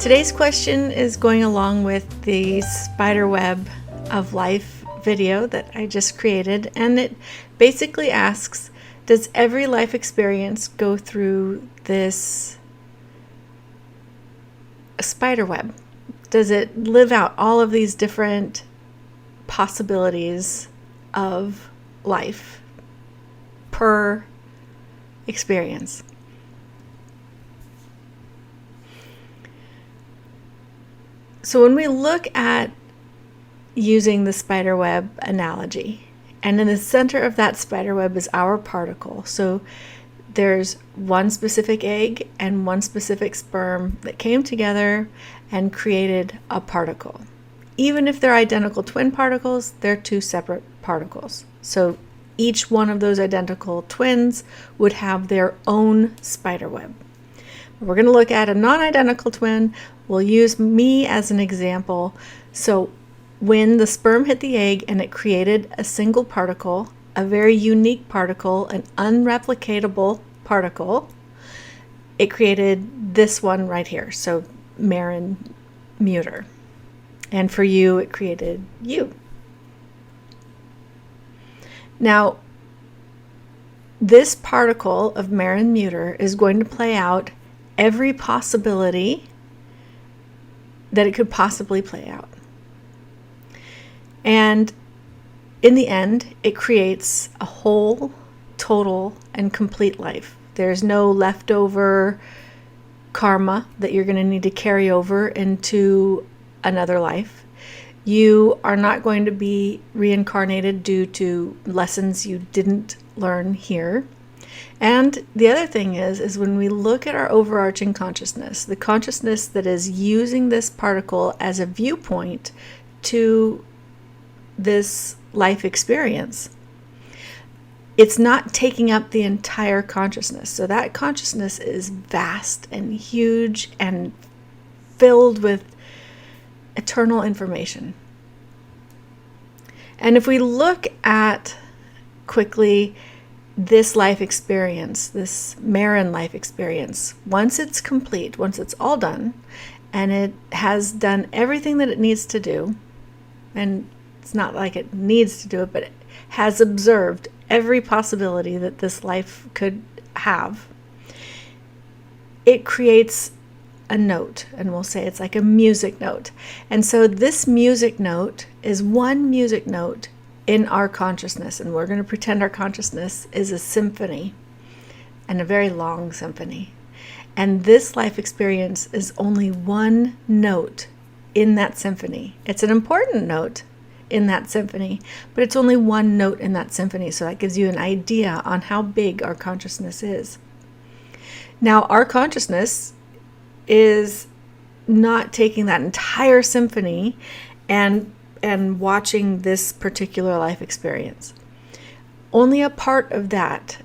Today's question is going along with the spiderweb of life video that I just created, and it basically asks, does every life experience go through this spiderweb? Does it live out all of these different possibilities of life per experience? So when we look at using the spiderweb analogy, and in the center of that spiderweb is our particle. So there's one specific egg and one specific sperm that came together and created a particle. Even if they're identical twin particles, they're two separate particles. So each one of those identical twins would have their own spiderweb. We're going to look at a non-identical twin. We'll use me as an example. So when the sperm hit the egg and it created a single particle, a very unique particle, an unreplicatable particle, it created this one right here. So Marin Muter. And for you, it created you. Now, this particle of Marin Muter is going to play out every possibility that it could possibly play out. And in the end, it creates a whole, total, and complete life. There's no leftover karma that you're going to need to carry over into another life. You are not going to be reincarnated due to lessons you didn't learn here. And the other thing is when we look at our overarching consciousness, the consciousness that is using this particle as a viewpoint to this life experience, it's not taking up the entire consciousness. So that consciousness is vast and huge and filled with eternal information. And if we look at quickly this life experience, this Marin life experience, once it's complete, once it's all done, and it has done everything that it needs to do, and it's not like it needs to do it, but it has observed every possibility that this life could have, it creates a note, and we'll say it's like a music note. And so this music note is one music note in our consciousness, and we're going to pretend our consciousness is a symphony, and a very long symphony. And this life experience is only one note in that symphony. It's an important note in that symphony, but it's only one note in that symphony, so that gives you an idea on how big our consciousness is. Now, our consciousness is not taking that entire symphony and watching this particular life experience. Only a part of that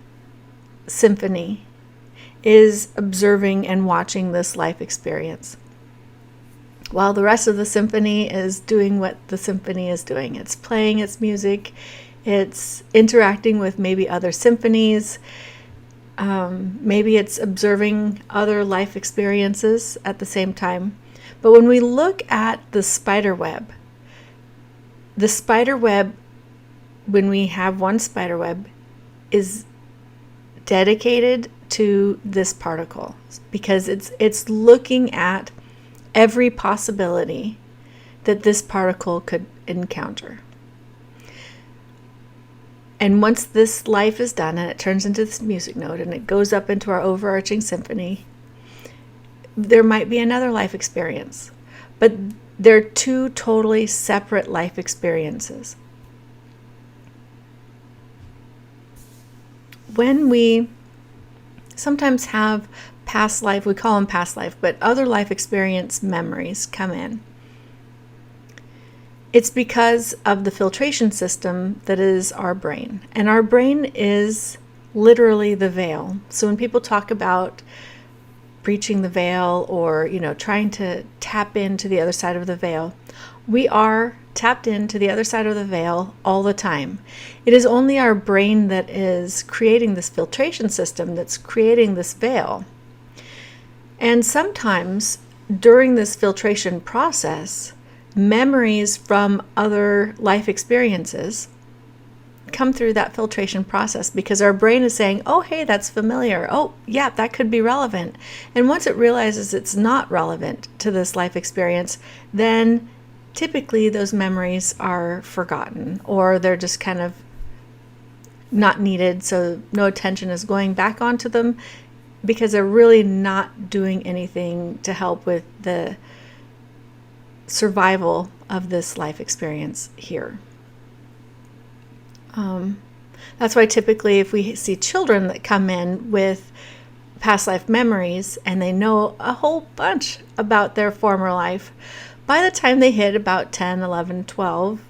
symphony is observing and watching this life experience, while the rest of the symphony is doing what the symphony is doing. It's playing its music, it's interacting with maybe other symphonies, maybe it's observing other life experiences at the same time. But when we look at the spiderweb, when we have one spiderweb, is dedicated to this particle, because it's looking at every possibility that this particle could encounter. And once this life is done and it turns into this music note and it goes up into our overarching symphony, there might be another life experience, but they're two totally separate life experiences. When we sometimes have past life, we call them past life, but other life experience memories come in, it's because of the filtration system that is our brain. And our brain is literally the veil. So when people talk about breaching the veil, or trying to tap into the other side of the veil, we are tapped into the other side of the veil all the time. It is only our brain that is creating this filtration system, that's creating this veil. And sometimes during this filtration process, memories from other life experiences come through that filtration process because our brain is saying, oh, hey, that's familiar. Oh, yeah, that could be relevant. And once it realizes it's not relevant to this life experience, then typically those memories are forgotten, or they're just kind of not needed. So no attention is going back onto them because they're really not doing anything to help with the survival of this life experience here. That's why typically if we see children that come in with past life memories and they know a whole bunch about their former life, by the time they hit about 10, 11, 12,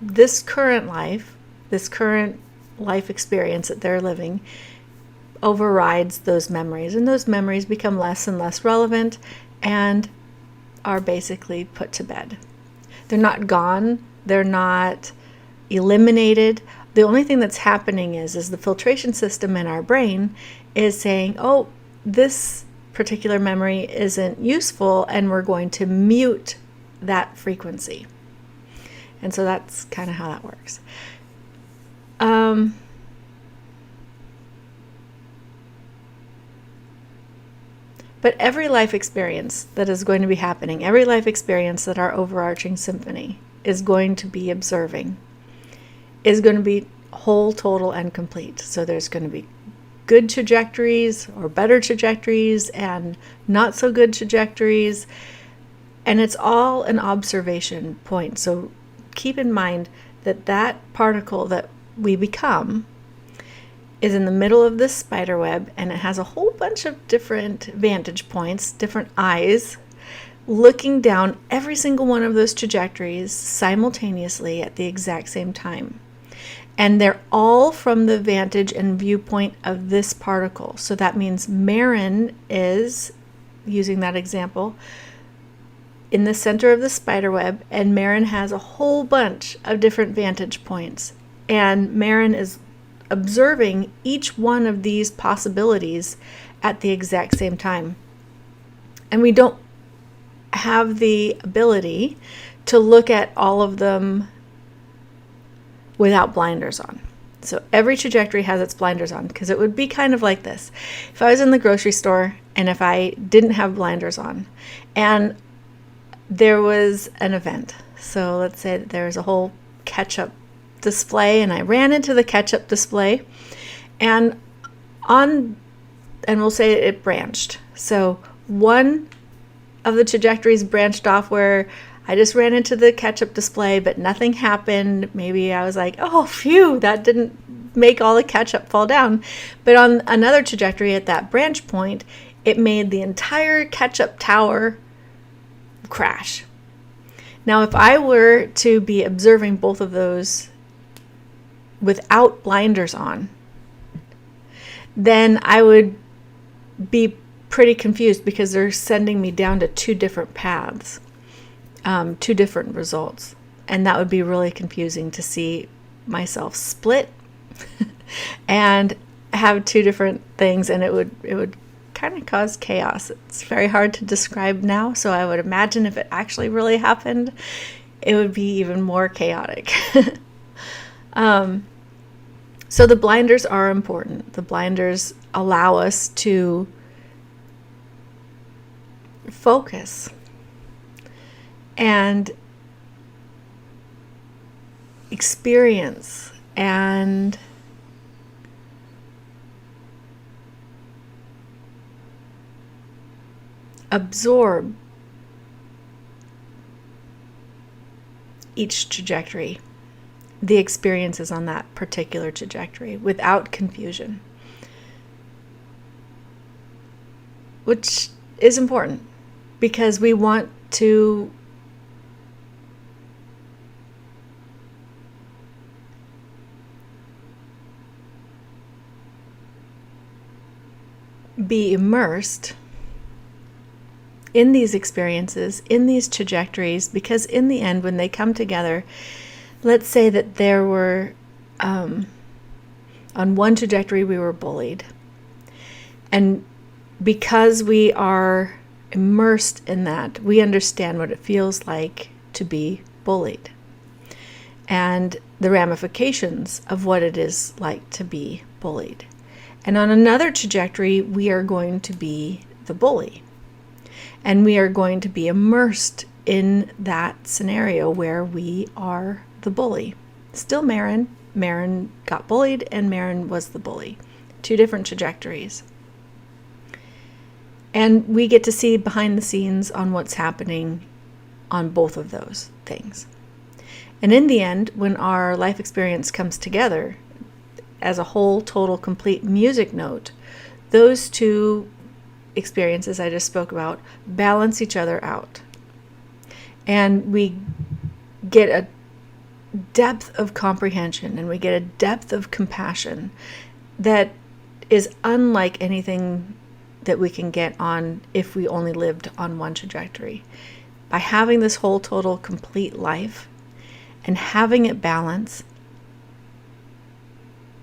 this current life experience that they're living overrides those memories, and those memories become less and less relevant and are basically put to bed. They're not gone, they're not eliminated. The only thing that's happening is the filtration system in our brain is saying, oh, this particular memory isn't useful, and we're going to mute that frequency. And so that's kind of how that works. But every life experience that is going to be happening, every life experience that our overarching symphony is going to be observing, is going to be whole, total, and complete. So there's going to be good trajectories or better trajectories and not so good trajectories. And it's all an observation point. So keep in mind that that particle that we become is in the middle of this spider web, and it has a whole bunch of different vantage points, different eyes, looking down every single one of those trajectories simultaneously at the exact same time. And they're all from the vantage and viewpoint of this particle. So that means Marin is, using that example, in the center of the spider web, and Marin has a whole bunch of different vantage points. And Marin is observing each one of these possibilities at the exact same time. And we don't have the ability to look at all of them without blinders on. So every trajectory has its blinders on, because it would be kind of like this. If I was in the grocery store and if I didn't have blinders on and there was an event, so let's say that there's a whole ketchup display and I ran into the ketchup display and we'll say it branched. So one of the trajectories branched off where I just ran into the ketchup display, but nothing happened. Maybe I was like, oh, phew, that didn't make all the ketchup fall down. But on another trajectory at that branch point, it made the entire ketchup tower crash. Now, if I were to be observing both of those without blinders on, then I would be pretty confused because they're sending me down to two different paths, two different results. And that would be really confusing to see myself split and have two different things, and it would kind of cause chaos. It's very hard to describe now, so I would imagine if it actually really happened, it would be even more chaotic. So the blinders are important. The blinders allow us to focus and experience and absorb each trajectory, the experiences on that particular trajectory without confusion, which is important because we want to be immersed in these experiences, in these trajectories, because in the end, when they come together, let's say that there were, on one trajectory we were bullied. And because we are immersed in that, we understand what it feels like to be bullied and the ramifications of what it is like to be bullied. And on another trajectory, we are going to be the bully. And we are going to be immersed in that scenario where we are the bully. Still Marin. Marin got bullied and Marin was the bully. Two different trajectories. And we get to see behind the scenes on what's happening on both of those things. And in the end, when our life experience comes together as a whole, total, complete music note, those two experiences I just spoke about balance each other out. And we get a depth of comprehension and we get a depth of compassion that is unlike anything that we can get on if we only lived on one trajectory. By having this whole, total, complete life and having it balance,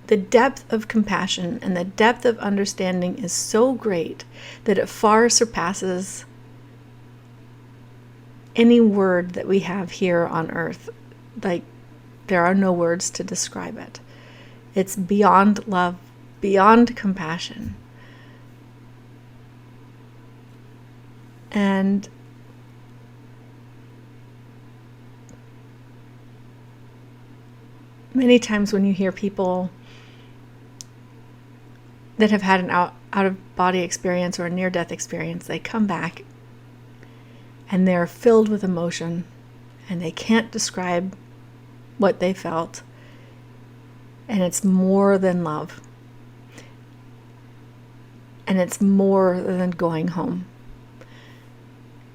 the depth of compassion and the depth of understanding is so great that it far surpasses any word that we have here on earth. Like, there are no words to describe it. It's beyond love, beyond compassion. And many times when you hear people that have had an out-of-body experience or a near-death experience, they come back and they're filled with emotion and they can't describe what they felt. And it's more than love. And it's more than going home.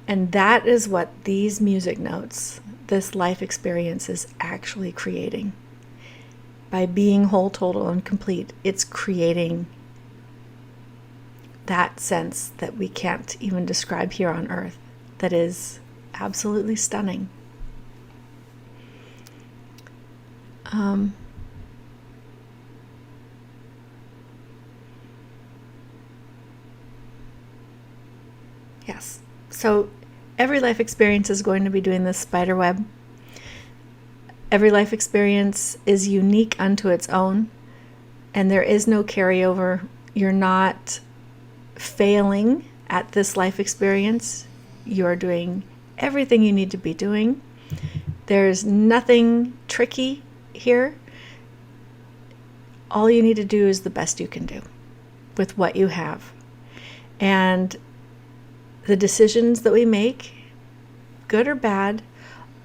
And that is what these music notes, this life experience, is actually creating. By being whole, total, and complete, it's creating that sense that we can't even describe here on earth, that is absolutely stunning. Yes. So every life experience is going to be doing this spiderweb. Every life experience is unique unto its own, and there is no carryover. You're not failing at this life experience. You're doing everything you need to be doing. There's nothing tricky here. All you need to do is the best you can do with what you have. And the decisions that we make, good or bad,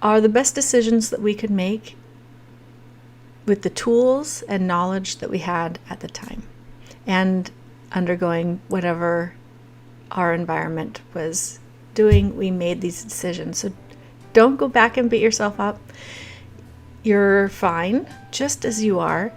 are the best decisions that we could make with the tools and knowledge that we had at the time, and undergoing whatever our environment was doing. We made these decisions. So don't go back and beat yourself up. You're fine just as you are.